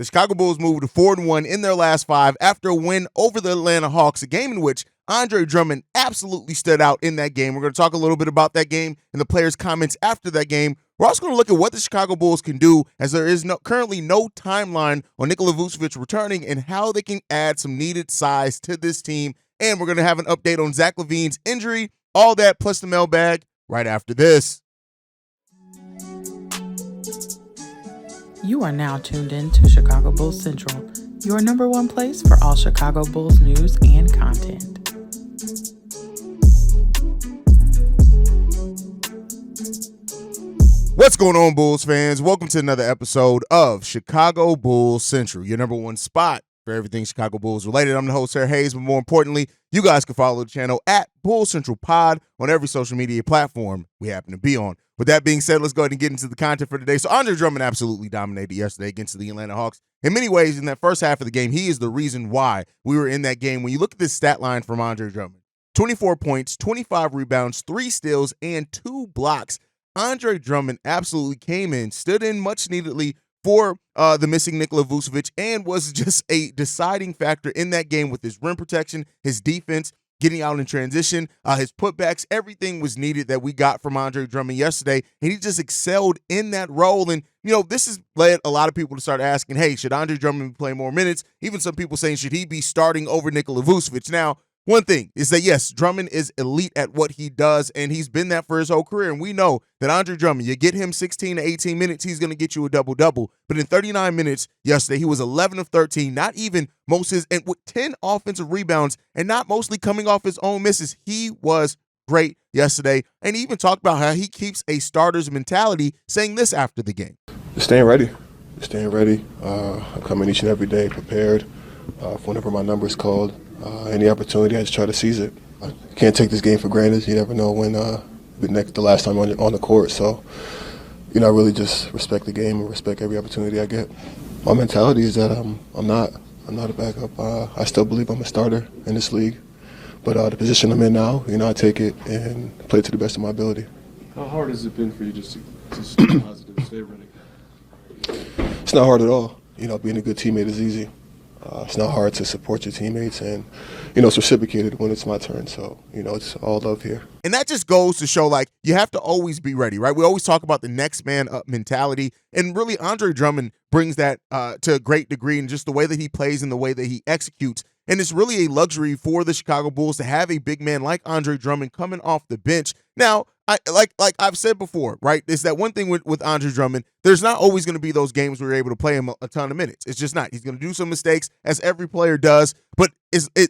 The Chicago Bulls moved to 4-1 in their last 5 after a win over the Atlanta Hawks, a game in which Andre Drummond absolutely stood out in that game. We're going to talk a little bit about that game and the players' comments after that game. We're also going to look at what the Chicago Bulls can do, as there is currently no timeline on Nikola Vucevic returning and how they can add some needed size to this team. And we're going to have an update on Zack LaVine's injury, all that plus the mailbag right after this. You are now tuned in to Chicago Bulls Central, your number one place for all Chicago Bulls news and content. What's going on, Bulls fans? Welcome to another episode of Chicago Bulls Central, your number one spot for everything Chicago Bulls related. I'm the host, Haize, but more importantly, you guys can follow the channel at Bulls Central Pod on every social media platform we happen to be on. With that being said, let's go ahead and get into the content for today. So Andre Drummond absolutely dominated yesterday against the Atlanta Hawks. In many ways, in that first half of the game, he is the reason why we were in that game. When you look at this stat line from Andre Drummond, 24 points, 25 rebounds, 3 steals, and 2 blocks. Andre Drummond absolutely came in, stood in much neededly for the missing Nikola Vucevic, and was just a deciding factor in that game with his rim protection, his defense, getting out in transition, his putbacks. Everything was needed that we got from Andre Drummond yesterday, and he just excelled in that role. And, you know, this has led a lot of people to start asking, hey, should Andre Drummond play more minutes? Even some people saying, should he be starting over Nikola Vucevic? Now, one thing is that, yes, Drummond is elite at what he does, and he's been that for his whole career. And we know that Andre Drummond, you get him 16 to 18 minutes, he's going to get you a double-double. But in 39 minutes yesterday, he was 11 of 13, not even most his, and with 10 offensive rebounds, and not mostly coming off his own misses. He was great yesterday, and he even talked about how he keeps a starter's mentality, saying this after the game. Just staying ready. I'm coming each and every day prepared for whenever my number is called. Any opportunity, I just try to seize it. I can't take this game for granted. You never know when the last time on the court. So, I really just respect the game and respect every opportunity I get. My mentality is that I'm not a backup. I still believe I'm a starter in this league. But the position I'm in now, I take it and play it to the best of my ability. How hard has it been for you just to stay positive, stay ready? It's not hard at all. Being a good teammate is easy. It's not hard to support your teammates, and, it's reciprocated when it's my turn. So, it's all love here. And that just goes to show, you have to always be ready, right? We always talk about the next man up mentality, and really Andre Drummond brings that to a great degree in just the way that he plays and the way that he executes. And it's really a luxury for the Chicago Bulls to have a big man like Andre Drummond coming off the bench. Now, like I've said before, right, is that one thing with Andre Drummond, there's not always going to be those games where you're able to play him a ton of minutes. It's just not. He's going to do some mistakes, as every player does. But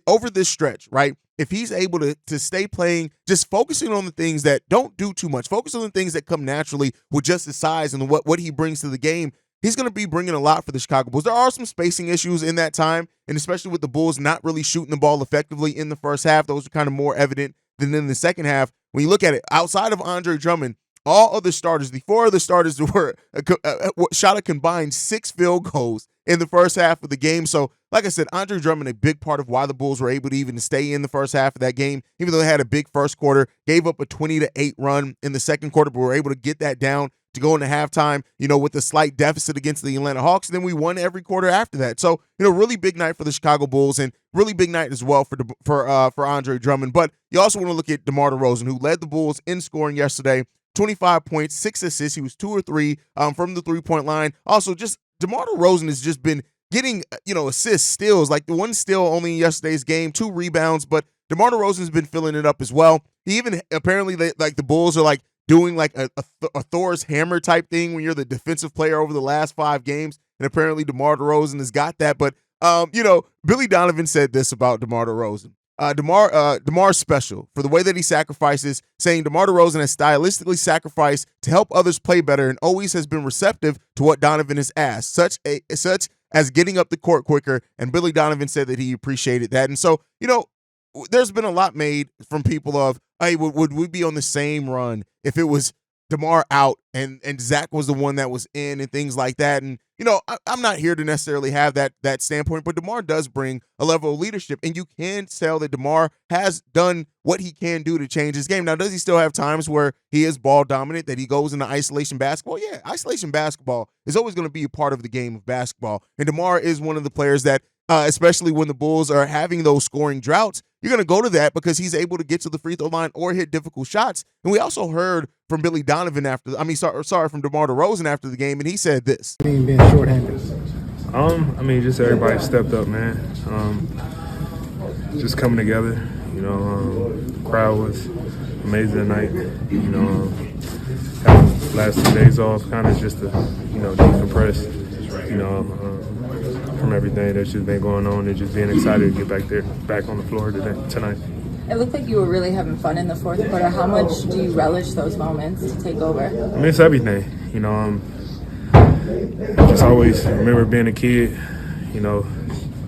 over this stretch, right, if he's able to stay playing, just focusing on the things that don't do too much, focus on the things that come naturally with just his size and what he brings to the game, he's going to be bringing a lot for the Chicago Bulls. There are some spacing issues in that time, and especially with the Bulls not really shooting the ball effectively in the first half. Those are kind of more evident than in the second half. When you look at it, outside of Andre Drummond, all other starters, the 4 other starters were shot a combined 6 field goals in the first half of the game. So, like I said, Andre Drummond, a big part of why the Bulls were able to even stay in the first half of that game, even though they had a big first quarter, gave up a 20-8 run in the second quarter, but were able to get that down to go into halftime, with a slight deficit against the Atlanta Hawks. And then we won every quarter after that. So, really big night for the Chicago Bulls, and really big night as well for Andre Drummond. But you also want to look at DeMar DeRozan, who led the Bulls in scoring yesterday, 25 points, 6 assists. He was 2 or 3 from the three-point line. Also, just DeMar DeRozan has just been getting, assists, steals, like the one steal only in yesterday's game, 2 rebounds, but DeMar DeRozan's been filling it up as well. He even, apparently, the Bulls are doing a Thor's hammer type thing when you're the defensive player over the last 5 games, and apparently DeMar DeRozan has got that. But Billy Donovan said this about DeMar DeRozan. DeMar's special for the way that he sacrifices, saying DeMar DeRozan has stylistically sacrificed to help others play better and always has been receptive to what Donovan has asked, such as getting up the court quicker. And Billy Donovan said that he appreciated that. And so, there's been a lot made from people of, hey, would we be on the same run if it was DeMar out and Zach was the one that was in and things like that. And, I'm not here to necessarily have that standpoint, but DeMar does bring a level of leadership, and you can tell that DeMar has done what he can do to change his game. Now, does he still have times where he is ball dominant, that he goes into isolation basketball? Yeah, isolation basketball is always going to be a part of the game of basketball. And DeMar is one of the players that, especially when the Bulls are having those scoring droughts, you're going to go to that because he's able to get to the free throw line or hit difficult shots. And we also heard from Billy Donovan from DeMar DeRozan after the game, and he said this. Being shorthanded. Just everybody stepped up, man. Just coming together. The crowd was amazing tonight. Having the last 2 days off, kind of just to, decompress. From everything that's just been going on, and just being excited to get back on the floor tonight. It looked like you were really having fun in the fourth quarter. How much do you relish those moments to take over? It's everything. Just always remember being a kid,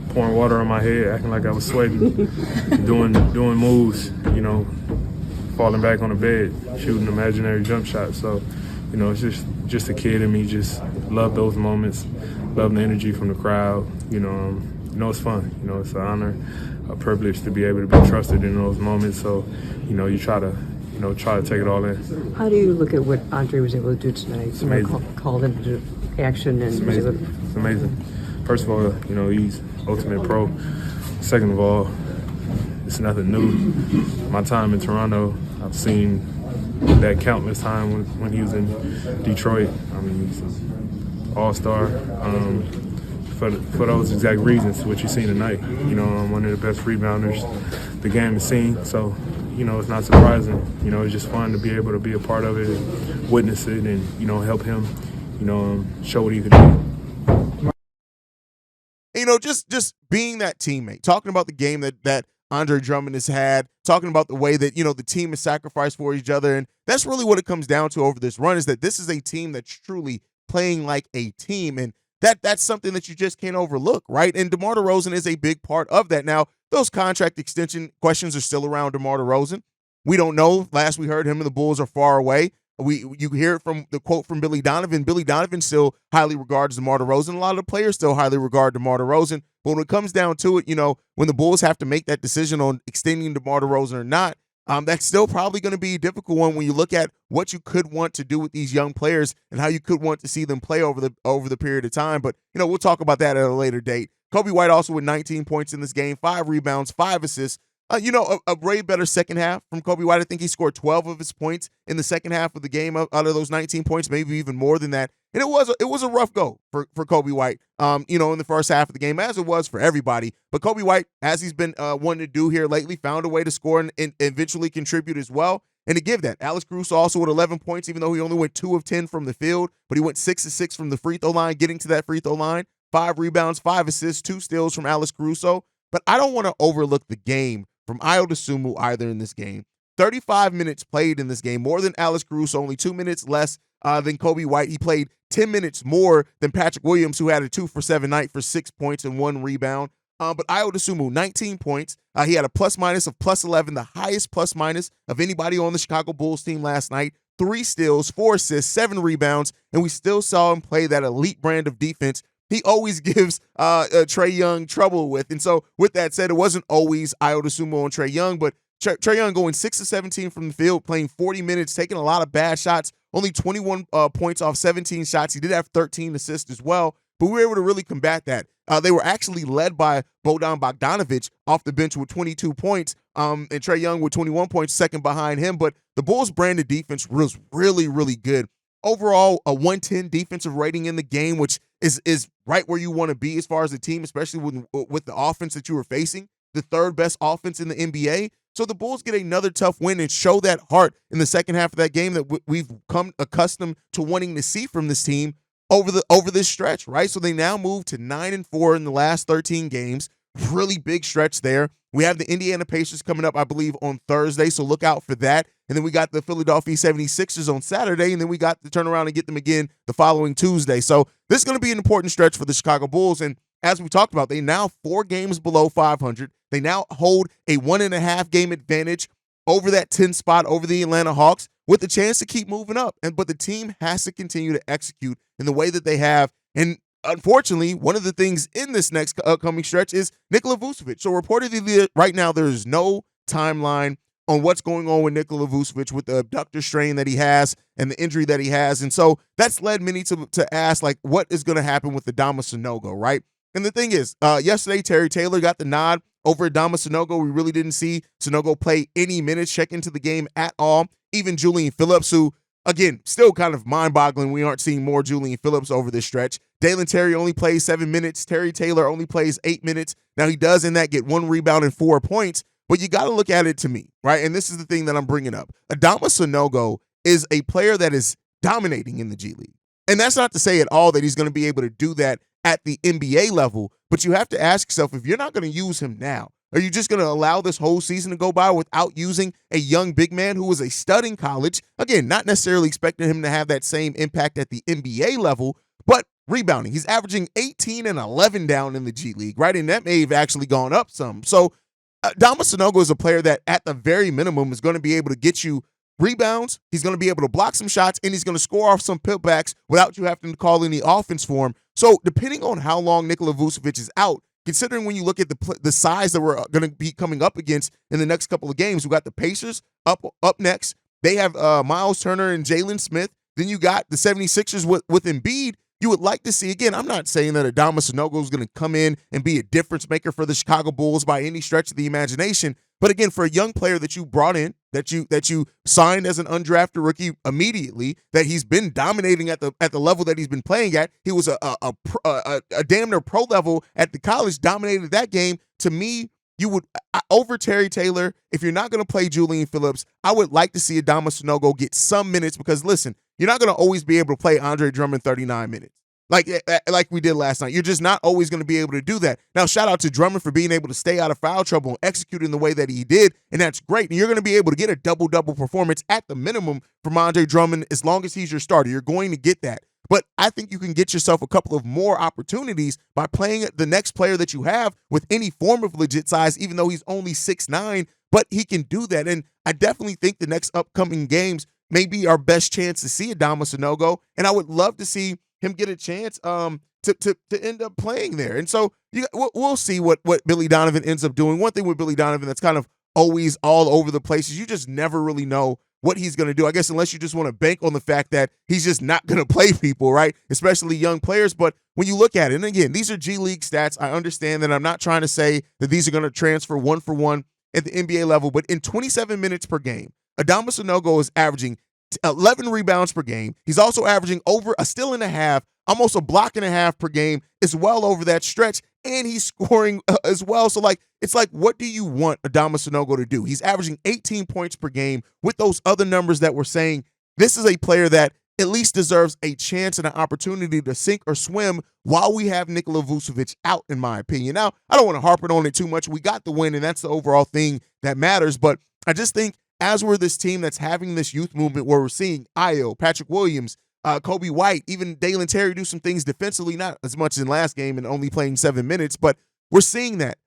pouring water on my head, acting like I was sweating, doing moves, falling back on the bed, shooting imaginary jump shots. So, it's just a kid in me, just love those moments, love the energy from the crowd. It's fun. It's an honor, a privilege to be able to be trusted in those moments. So, you try to take it all in. How do you look at what Andre was able to do tonight? It's amazing. Called into action and it's amazing. First of all, he's ultimate pro. Second of all, it's nothing new. My time in Toronto, I've seen that countless time when he was in Detroit. He's an all-star. For those exact reasons, what you've seen tonight. One of the best rebounders the game has seen. So, it's not surprising. It's just fun to be able to be a part of it and witness it and, help him, show what he can do. Just being that teammate, talking about the game that Andre Drummond has had, talking about the way that, the team is sacrificed for each other. And that's really what it comes down to over this run, is that this is a team that's truly playing like a team. And that's something that you just can't overlook, right? And DeMar DeRozan is a big part of that. Now, those contract extension questions are still around DeMar DeRozan. We don't know. Last we heard, him and the Bulls are far away. You hear it from the quote from Billy Donovan. Billy Donovan still highly regards DeMar DeRozan. A lot of the players still highly regard DeMar DeRozan. But when it comes down to it, when the Bulls have to make that decision on extending DeMar DeRozan or not, that's still probably going to be a difficult one when you look at what you could want to do with these young players and how you could want to see them play over the period of time. But, we'll talk about that at a later date. Kobe White also with 19 points in this game, 5 rebounds, 5 assists. A way better second half from Kobe White. I think he scored 12 of his points in the second half of the game out of those 19 points, maybe even more than that. And it was a rough go for Kobe White, in the first half of the game, as it was for everybody. But Kobe White, as he's been wanting to do here lately, found a way to score and eventually contribute as well. And to give that, Alex Caruso also with 11 points, even though he only went 2 of 10 from the field, but he went 6 of 6 from the free throw line, getting to that free throw line. 5 rebounds, 5 assists, 2 steals from Alex Caruso. But I don't want to overlook the game from Ayo Dosunmu either in this game. 35 minutes played in this game, more than Alex Caruso, only 2 minutes less than Kobe White. He played 10 minutes more than Patrick Williams, who had a 2-for-7 night for 6 points and 1 rebound. But Ayo Dosunmu, 19 points. He had a plus-minus of +11, the highest plus-minus of anybody on the Chicago Bulls team last night. 3 steals, 4 assists, 7 rebounds, and we still saw him play that elite brand of defense he always gives Trae Young trouble with. And so with that said, it wasn't always Ayo Dosunmu and Trae Young, but Trae Young going 6 of 17 from the field, playing 40 minutes, taking a lot of bad shots, only 21 points off 17 shots. He did have 13 assists as well, but we were able to really combat that. They were actually led by Bojan Bogdanovic off the bench with 22 points, and Trae Young with 21 points, second behind him. But the Bulls' branded defense was really, really good. Overall, a 110 defensive rating in the game, which is right where you want to be as far as the team, especially with the offense that you were facing, the third best offense in the NBA. So the Bulls get another tough win and show that heart in the second half of that game that we've come accustomed to wanting to see from this team over this stretch, right? So they now move to 9-4 in the last 13 games. Really big stretch there. We have the Indiana Pacers coming up, I believe, on Thursday, so look out for that. And then we got the Philadelphia 76ers on Saturday, and then we got to turn around and get them again the following Tuesday. So this is going to be an important stretch for the Chicago Bulls. And as we talked about, they now 4 games below 500. They now hold a 1.5 game advantage over that 10 spot over the Atlanta Hawks with the chance to keep moving up. But the team has to continue to execute in the way that they have. And unfortunately, one of the things in this next upcoming stretch is Nikola Vucevic. So reportedly right now, there is no timeline on what's going on with Nikola Vucevic with the abductor strain that he has and the injury that he has. And so that's led many to ask, like, what is going to happen with Adama Sanogo, right? And the thing is, yesterday, Terry Taylor got the nod over Adama Sanogo. We really didn't see Sanogo play any minutes, check into the game at all. Even Julian Phillips, who, again, still kind of mind-boggling. We aren't seeing more Julian Phillips over this stretch. Dalen Terry only plays 7 minutes. Terry Taylor only plays 8 minutes. Now, he does in that get 1 rebound and 4 points. But you got to look at it to me, right? And this is the thing that I'm bringing up. Adama Sanogo is a player that is dominating in the G League. And that's not to say at all that he's going to be able to do that at the NBA level. But you have to ask yourself, if you're not going to use him now, are you just going to allow this whole season to go by without using a young big man who was a stud in college? Again, not necessarily expecting him to have that same impact at the NBA level, but rebounding. He's averaging 18 and 11 down in the G League, right? And that may have actually gone up some. So Adama Sanogo is a player that at the very minimum is going to be able to get you rebounds. He's going to be able to block some shots, and he's going to score off some putbacks without you having to call any offense for him. So depending on how long Nikola Vucevic is out, considering when you look at the size that we're going to be coming up against in the next couple of games, we got the Pacers up next. They have Miles Turner and Jalen Smith. Then you got the 76ers with Embiid. You would like to see, again, I'm not saying that Adama Sanogo is going to come in and be a difference maker for the Chicago Bulls by any stretch of the imagination. But again, for a young player that you brought in, that you signed as an undrafted rookie immediately, that he's been dominating at the level that he's been playing at. He was a damn near pro level at the college, dominated that game. To me, you would over Terry Taylor. If you're not going to play Julian Phillips, I would like to see Adama Sanogo get some minutes, because listen, you're not going to always be able to play Andre Drummond 39 minutes. Like we did last night. You're just not always going to be able to do that. Now, shout out to Drummond for being able to stay out of foul trouble and execute in the way that he did, and that's great. And you're going to be able to get a double-double performance at the minimum from Andre Drummond as long as he's your starter. You're going to get that. But I think you can get yourself a couple of more opportunities by playing the next player that you have with any form of legit size, even though he's only 6'9", but he can do that. And I definitely think the next upcoming games may be our best chance to see Adama Sanogo, and I would love to see him get a chance to end up playing there. And so we'll see what Billy Donovan ends up doing. One thing with Billy Donovan that's kind of always all over the place is you just never really know what he's going to do, I guess, unless you just want to bank on the fact that he's just not going to play people, right, especially young players. But when you look at it, and again, these are G League stats. I understand that I'm not trying to say that these are going to transfer one for one at the NBA level, but in 27 minutes per game, Adama Sanogo is averaging 11 rebounds per game. He's also averaging over a steal and a half, almost a block and a half per game. It's well over that stretch, and he's scoring as well. So, it's like, what do you want Adama Sanogo to do? He's averaging 18 points per game with those other numbers that we're saying. This is a player that at least deserves a chance and an opportunity to sink or swim while we have Nikola Vucevic out, in my opinion. Now, I don't want to harp on it too much. We got the win, and that's the overall thing that matters. But I just think as we're this team that's having this youth movement where we're seeing Ayo, Patrick Williams, Kobe White, even Dalen Terry do some things defensively, not as much in last game and only playing 7 minutes, but we're seeing that.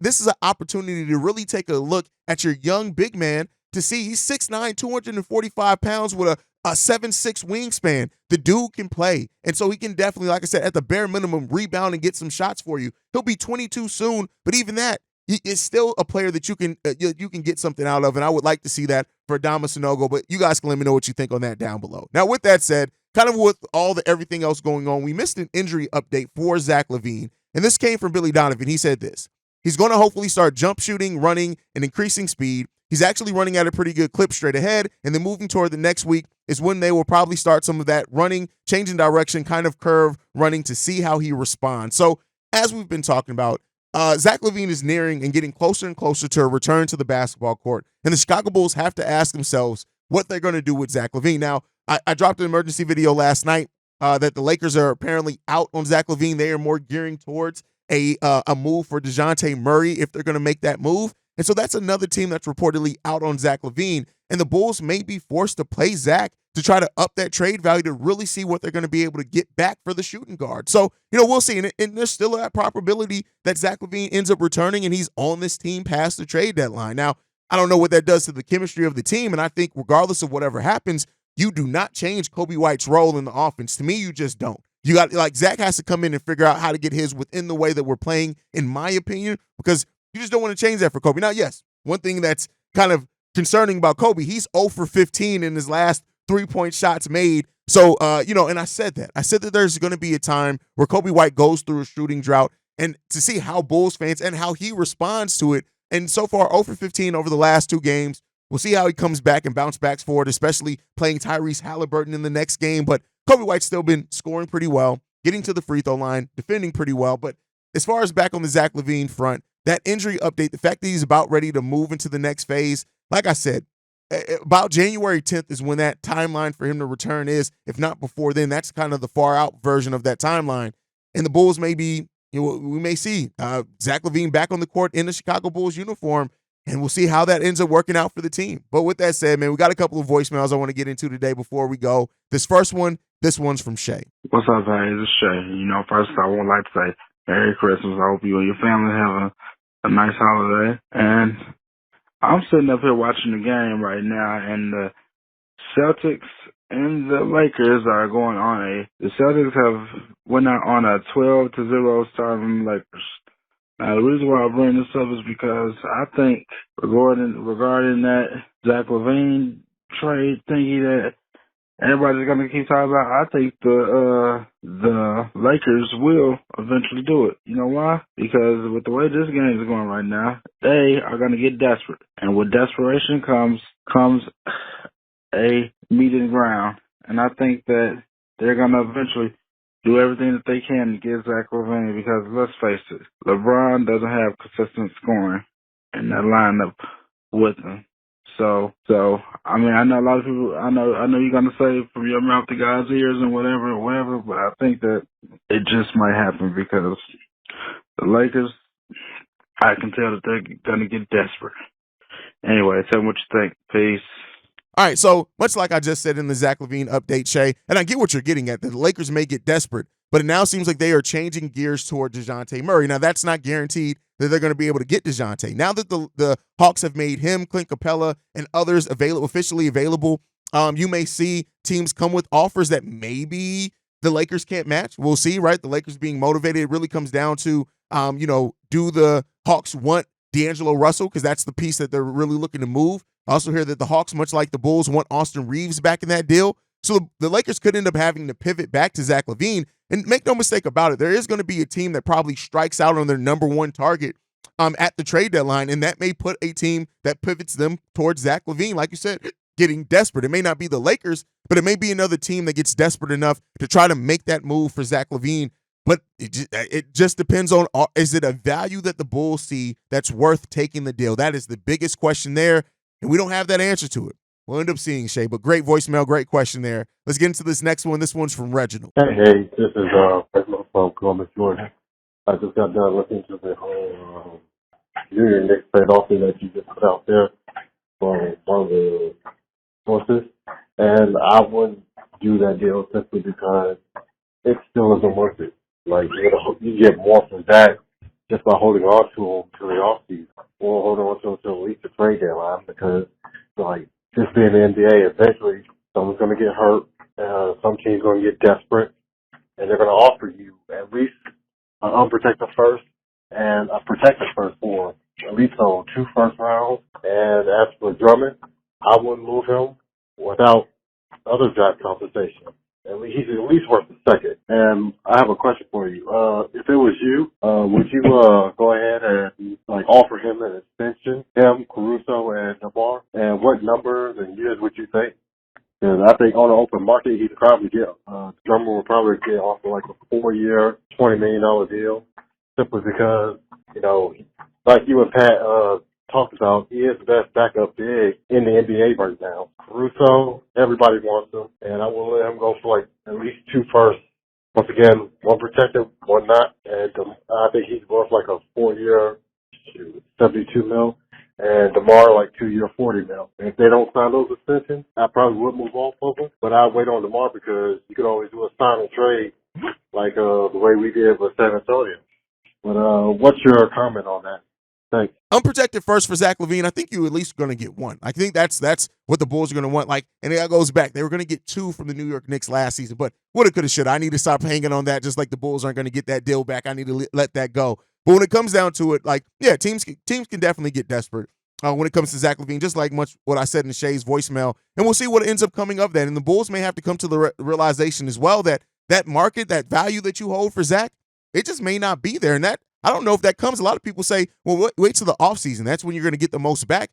This is an opportunity to really take a look at your young big man to see he's 6'9", 245 pounds with a 7'6" wingspan. The dude can play. And so he can definitely, like I said, at the bare minimum, rebound and get some shots for you. He'll be 22 soon, but even that, he is still a player that you can get something out of, and I would like to see that for Adama Sanogo, but you guys can let me know what you think on that down below. Now, with that said, kind of with everything else going on, we missed an injury update for Zack LaVine, and this came from Billy Donovan. He said this: he's going to hopefully start jump shooting, running, and increasing speed. He's actually running at a pretty good clip straight ahead, and then moving toward the next week is when they will probably start some of that running, changing direction, kind of curve running to see how he responds. So, as we've been talking about, Zack LaVine is nearing and getting closer and closer to a return to the basketball court, and the Chicago Bulls have to ask themselves what they're going to do with Zack LaVine. Now, I dropped an emergency video last night that the Lakers are apparently out on Zack LaVine. They are more gearing towards a move for DeJounte Murray if they're going to make that move. And so that's another team that's reportedly out on Zack LaVine, and the Bulls may be forced to play Zack to try to up that trade value to really see what they're going to be able to get back for the shooting guard. So, we'll see. And there's still that probability that Zack LaVine ends up returning and he's on this team past the trade deadline. Now, I don't know what that does to the chemistry of the team. And I think regardless of whatever happens, you do not change Kobe White's role in the offense. To me, you just don't. You got like Zach has to come in and figure out how to get his within the way that we're playing, in my opinion, because you just don't want to change that for Kobe. Now, yes, one thing that's kind of concerning about Kobe, he's 0 for 15 in his last 3-point shots made. So, and I said that there's going to be a time where Kobe White goes through a shooting drought, and to see how Bulls fans and how he responds to it. And so far, 0 for 15 over the last 2 games. We'll see how he comes back and bounce backs for it, especially playing Tyrese Halliburton in the next game. But Kobe White's still been scoring pretty well, getting to the free throw line, defending pretty well. But as far as back on the Zach LaVine front, that injury update, the fact that he's about ready to move into the next phase, like I said, about January 10th is when that timeline for him to return is. If not before then, that's kind of the far out version of that timeline. And the Bulls may be, we may see Zach LaVine back on the court in the Chicago Bulls uniform, and we'll see how that ends up working out for the team. But with that said, man, we got a couple of voicemails I want to get into today before we go. This one's from Shay. What's up, guys? It's Shay. First I would like to say Merry Christmas. I hope you and your family have a nice holiday. And I'm sitting up here watching the game right now, and the Celtics and the Lakers are going on the Celtics have went out on a 12-0 start from the Lakers. Now, the reason why I bring this up is because I think regarding that Zach LaVine trade thingy that everybody's going to keep talking about, I think the Lakers will eventually do it. You know why? Because with the way this game is going right now, they are going to get desperate. And with desperation comes a meeting ground. And I think that they're going to eventually do everything that they can to get Zach LaVine, because let's face it, LeBron doesn't have consistent scoring in that lineup with him. So I mean, I know a lot of people. I know you're gonna say from your mouth to God's ears and whatever. But I think that it just might happen because the Lakers, I can tell that they're gonna get desperate. Anyway, tell me what you think. Peace. All right, so much like I just said in the Zach LaVine update, Shay, and I get what you're getting at, that the Lakers may get desperate, but it now seems like they are changing gears toward DeJounte Murray. Now, that's not guaranteed that they're going to be able to get DeJounte. Now that the Hawks have made him, Clint Capella, and others officially available, you may see teams come with offers that maybe the Lakers can't match. We'll see, right? The Lakers being motivated, it really comes down to, do the Hawks want D'Angelo Russell? Because that's the piece that they're really looking to move. I also hear that the Hawks, much like the Bulls, want Austin Reeves back in that deal. So the Lakers could end up having to pivot back to Zach LaVine. And make no mistake about it, there is going to be a team that probably strikes out on their number one target at the trade deadline, and that may put a team that pivots them towards Zach LaVine, like you said, getting desperate. It may not be the Lakers, but it may be another team that gets desperate enough to try to make that move for Zach LaVine. But it just depends on, is it a value that the Bulls see that's worth taking the deal? That is the biggest question there, and we don't have that answer to it. We'll end up seeing, Shay, but great voicemail, great question there. Let's get into this next one. This one's from Reginald. Hey, this is Reginald from Columbus, Georgia. I just got done listening to the whole Junior Knicks trade offer that you just put out there from one of the sources, and I wouldn't do that deal simply because it still isn't worth it. Like, you get more from that just by holding on to him to the offseason, or holding on to him to at least the trade deadline, because, like, just being the NBA, eventually someone's going to get hurt, some team's going to get desperate, and they're going to offer you at least an unprotected first and a protected first for at least on 2 first rounds. And as for Drummond, I wouldn't move him without other draft compensation. He's at least worth a second. And I have a question for you. If it was you, would you go ahead and offer him an extension, him, Caruso, and DeMar? And what numbers and years would you think? Because I think on the open market, he'd probably get Drummond would probably get off of a 4-year, $20 million deal, simply because like you and Pat talked about, he is the best backup big in the NBA right now. Caruso, everybody wants him, and I will let him go for at least 2 firsts. Once again, 1 protected, 1 not, and I think he's worth a 4-year, $72 million, and DeMar 2-year, $40 million. If they don't sign those extensions, I probably would move off of them, but I'd wait on DeMar because you could always do a sign and trade the way we did with San Antonio. But what's your comment on that? Thanks. Unprotected first for Zach LaVine. I think you at least going to get one. I think that's what the Bulls are going to want. Like, and that goes back. They were going to get 2 from the New York Knicks last season, but woulda, coulda, shoulda. I need to stop hanging on that. Just like the Bulls aren't going to get that deal back. I need to let that go. But when it comes down to it, like, yeah, teams can definitely get desperate when it comes to Zach LaVine. Just like much what I said in Shay's voicemail, and we'll see what ends up coming of that. And the Bulls may have to come to the realization as well that market, that value that you hold for Zach, it just may not be there, and that. I don't know if that comes. A lot of people say, well, wait till the offseason. That's when you're going to get the most back.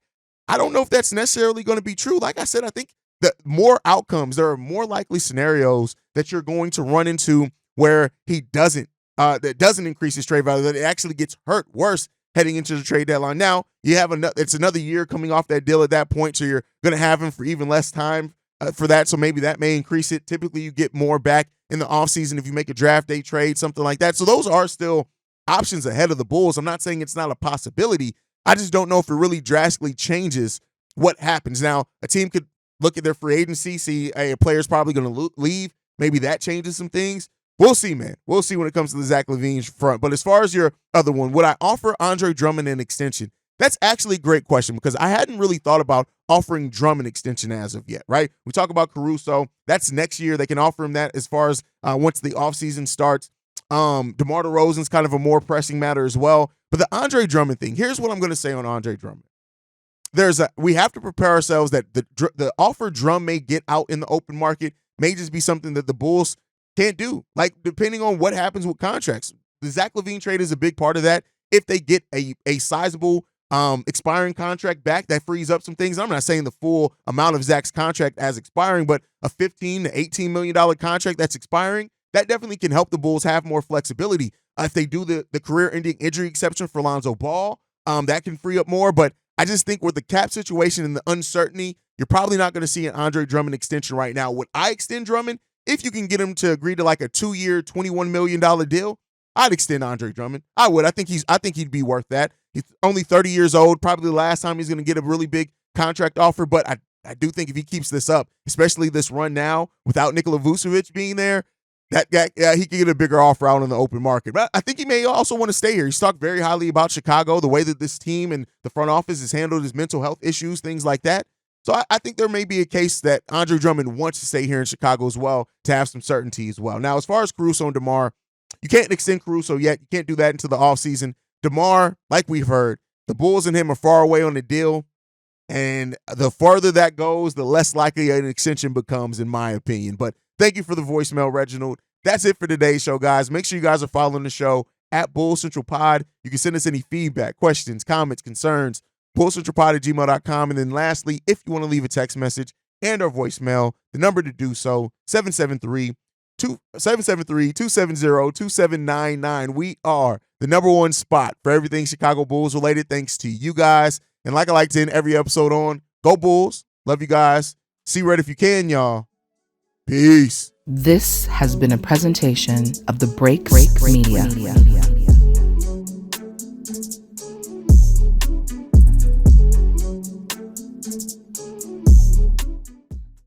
I don't know if that's necessarily going to be true. Like I said, I think that more outcomes, there are more likely scenarios that you're going to run into where he doesn't increase his trade value, that it actually gets hurt worse heading into the trade deadline. Now, you have it's another year coming off that deal at that point, so you're going to have him for even less time for that, so maybe that may increase it. Typically, you get more back in the offseason if you make a draft day trade, something like that. So those are still options ahead of the Bulls. I'm not saying it's not a possibility. I just don't know if it really drastically changes what happens. Now, a team could look at their free agency, see a player's probably going to leave. Maybe that changes some things. We'll see, man. We'll see when it comes to the Zach LaVine front. But as far as your other one, would I offer Andre Drummond an extension? That's actually a great question because I hadn't really thought about offering Drummond extension as of yet, right? We talk about Caruso. That's next year. They can offer him that as far as once the offseason starts. DeMar DeRozan's kind of a more pressing matter as well. But the Andre Drummond thing, here's what I'm going to say on Andre Drummond. We have to prepare ourselves that the offer Drum may get out in the open market may just be something that the Bulls can't do. Like, depending on what happens with contracts. The Zach LaVine trade is a big part of that. If they get a sizable expiring contract back, that frees up some things. I'm not saying the full amount of Zach's contract as expiring, but a $15 to $18 million contract that's expiring, that definitely can help the Bulls have more flexibility. If they do the career-ending injury exception for Lonzo Ball, that can free up more. But I just think with the cap situation and the uncertainty, you're probably not going to see an Andre Drummond extension right now. Would I extend Drummond? If you can get him to agree to like a 2-year, $21 million deal, I'd extend Andre Drummond. I would. I think he'd be worth that. He's only 30 yeyears old. Probably the last time he's going to get a really big contract offer. But I do think if he keeps this up, especially this run now without Nikola Vucevic being there, that guy, he could get a bigger offer out in the open market. But I think he may also want to stay here. He's talked very highly about Chicago, the way that this team and the front office has handled his mental health issues, things like that. So I think there may be a case that Andre Drummond wants to stay here in Chicago as well to have some certainty as well. Now, as far as Caruso and DeMar, you can't extend Caruso yet. You can't do that until the offseason. DeMar, like we've heard, the Bulls and him are far away on the deal. And the farther that goes, the less likely an extension becomes, in my opinion. But thank you for the voicemail, Reginald. That's it for today's show, guys. Make sure you guys are following the show at Bull Central Pod. You can send us any feedback, questions, comments, concerns, bullcentralpod@gmail.com. And then lastly, if you want to leave a text message and or voicemail, the number to do so, 773-270-2799. We are the number one spot for everything Chicago Bulls related, thanks to you guys. And like I like to end every episode on, go Bulls. Love you guys. See red if you can, y'all. Peace. This has been a presentation of the Break Media.